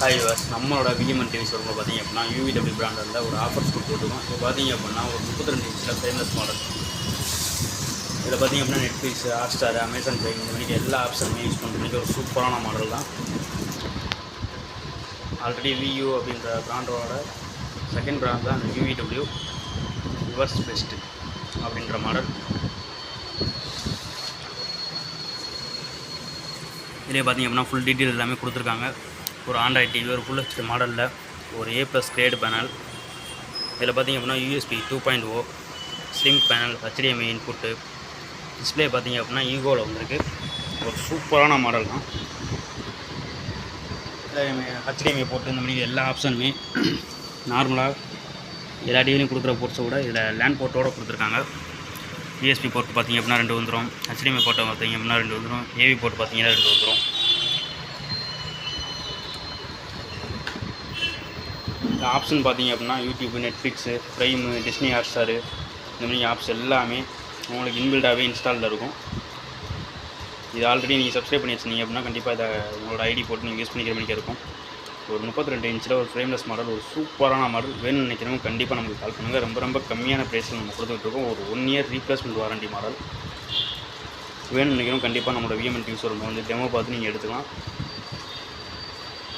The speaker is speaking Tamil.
ஹாய் வாஸ் நம்மளோட விஎம்என் டிவி ஷோரூமில் பார்த்தீங்க அப்படின்னா யூவிடபிள்யூ பிராண்டில் ஒரு ஆஃபர்ஸ் போட்டுருக்கோம். இப்போ பார்த்தீங்க அப்படின்னா ஒரு 32 இன்ச்சில் ஃப்ரேம்லெஸ் மாடல். இதில் பார்த்தீங்க அப்படின்னா நெட்ஃப்ளிக்ஸ், ஹாட்ஸ்டார், அமேசான் பிரைம் இந்த மாதிரி எல்லா ஆப்ஷனுமே யூஸ் பண்ணுறதுக்கு ஒரு சூப்பரான மாடல் தான். ஆல்ரெடி வியூ அப்படின்ற பிராண்டோட செகண்ட் பிராண்ட் தான் அந்த யூவிடபிள்யூ ரிவர்ஸ் பெஸ்ட்டு அப்படின்ற மாடல். இதிலே பார்த்தீங்க அப்படின்னா ஃபுல் டீட்டெயில் எல்லாமே கொடுத்துருக்காங்க. ஒரு ஆண்ட்ராய்ட் டிவி, ஒரு ஃபுல் ஹெச்டி மாடலில் ஒரு A+ கிரேட் பேனல். இதில் பார்த்தீங்க அப்படின்னா USB 2.0 slim panel, HDMI input, display பார்த்தீங்க அப்படின்னா ஈகோவில் வந்திருக்கு. ஒரு சூப்பரான மாடல் தான். HDMI போட்டு இந்த மாதிரி எல்லா ஆப்ஷனுமே நார்மலாக எல்லா டிவிலையும் கொடுக்குற போர்ட்ஸை விட இதில் லேண்ட் போர்ட்டோடு கொடுத்துருக்காங்க. USB போர்ட் பார்த்தீங்க அப்படின்னா 2 வந்துடும், HDMI போர்ட்டை பார்த்தீங்க அப்படின்னா 2 வந்துடும், AV போர்ட் பார்த்தீங்கன்னா 2 வந்துடும். இந்த ஆப்ஷன் பார்த்தீங்க அப்படின்னா YouTube, Netflix, prime, Disney Hotstar இந்த மாதிரி ஆப்ஸ் எல்லாமே உங்களுக்கு இன்பில்டாகவே இன்ஸ்டாலில் இருக்கும். இது ஆல்ரெடி நீங்கள் சப்ஸ்கிரைப் பண்ணி வச்சுருந்தீங்க அப்படின்னா கண்டிப்பாக இதை உங்களோட ஐடி போட்டு நீங்கள் யூஸ் பண்ணிக்கிற மாதிரி இருக்கும். ஒரு 32 இன்ச்சில் ஒரு ஃப்ரேம்லெஸ் மாடல், ஒரு சூப்பரான மாடல். வேணும்னு நினைக்கிறவங்க கண்டிப்பாக நமக்கு கால் பண்ணுங்கள். ரொம்ப கம்மியான ப்ரைஸில் நம்ம கொடுத்துட்ருக்கோம். ஒரு 1 இயர் ரீப்ளேஸ்மெண்ட் வாரண்டி மாடல். வேணும்னு நினைக்கிறவங்க கண்டிப்பாக நம்மளோட விஎம்என் டிவி ஷோரூமில் வந்து டெமோ பார்த்து நீங்கள் எடுத்துக்கலாம்.